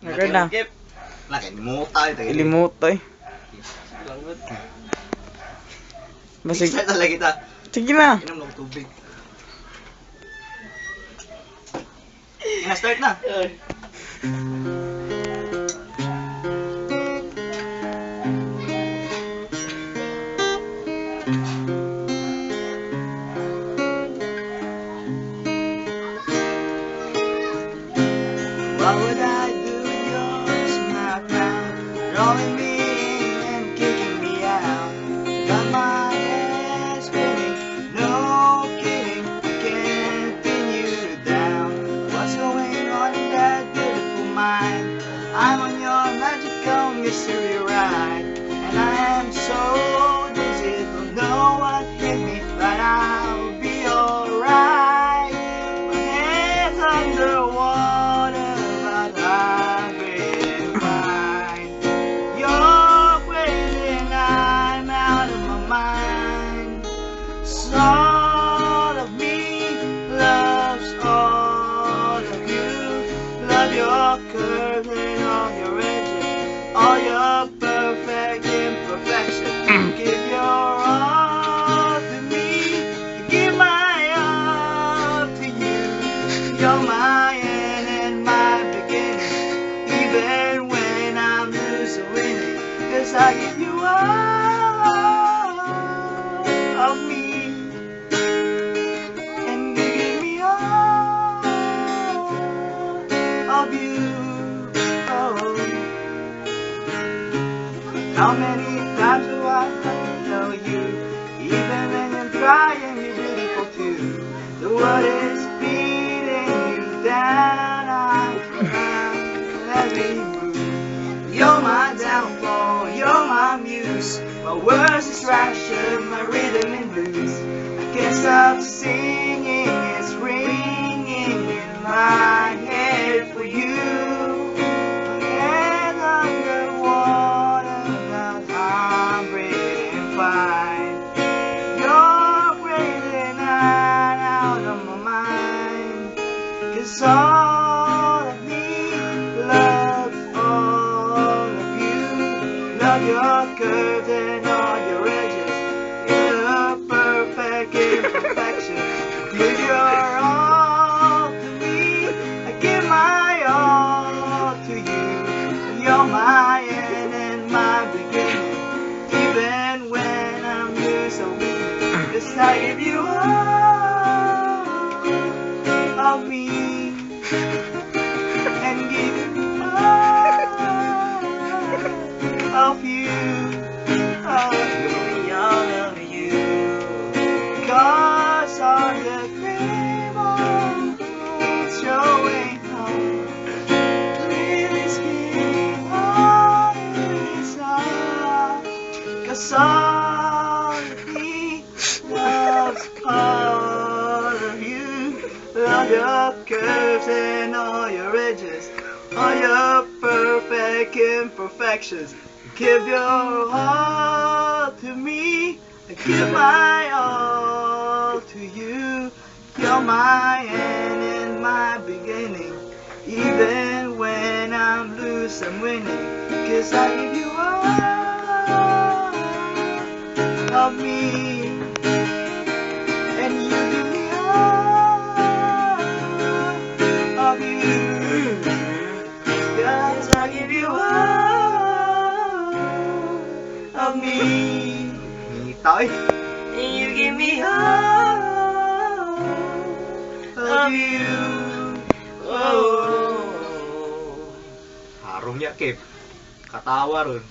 Nagkaya na. Nakalimutan ito. Ilimutoy. Basig. Start talaga kita. Sige na. Inom ng tubig. Start na. What would I do with your smart mouth, rolling me in and kicking me out? Got my head spinning, no kidding, I can't pin you down. What's going on in that beautiful mind? I'm on your magical mystery ride, and I am so dizzy, don't know what hit me, but I'll be alright. My head's underwater. I'm breathing fine. You're crazy and I'm out of my mind. So all of me loves all of you. Love your curves and all your edges, all your perfect imperfections. Give your all to me, give my all to you. You're my end and my beginning. Even when I'm losing, winning, 'cause I give you all of me, and you give me all of you. Oh. How many times do I have to tell you, even when you're crying, you're beautiful too. The world is beating you down, I every move. You're my downfall, you're my muse, my worst distraction, my rhythm and blues. I can't stop singing, it's ringing in my head for you. My head's underwater, but I'm breathing fine. You're breathing out of my mind, 'cause all of me loves all of you. Love your curves and all your edges, your perfect imperfection. Give your all to me, I give my all to you. You're my end and my beginning, even when I'm losing weak. 'Cause I give you all of me, and give you all of you. Oh, all of you. 'Cause on the table, it's showing home. Really skin all inside. 'Cause all of me loves all of you. Love your curves and all your edges, all your perfect imperfections. Give your all to me, I give my all to you. You're my end and my beginning, even when I'm loose, I'm winning. 'Cause I give you all of me, and you give me all of you. 'Cause I give you all of me, and you give me all of you. Oh. Harum ya, Kip. Katawa ron.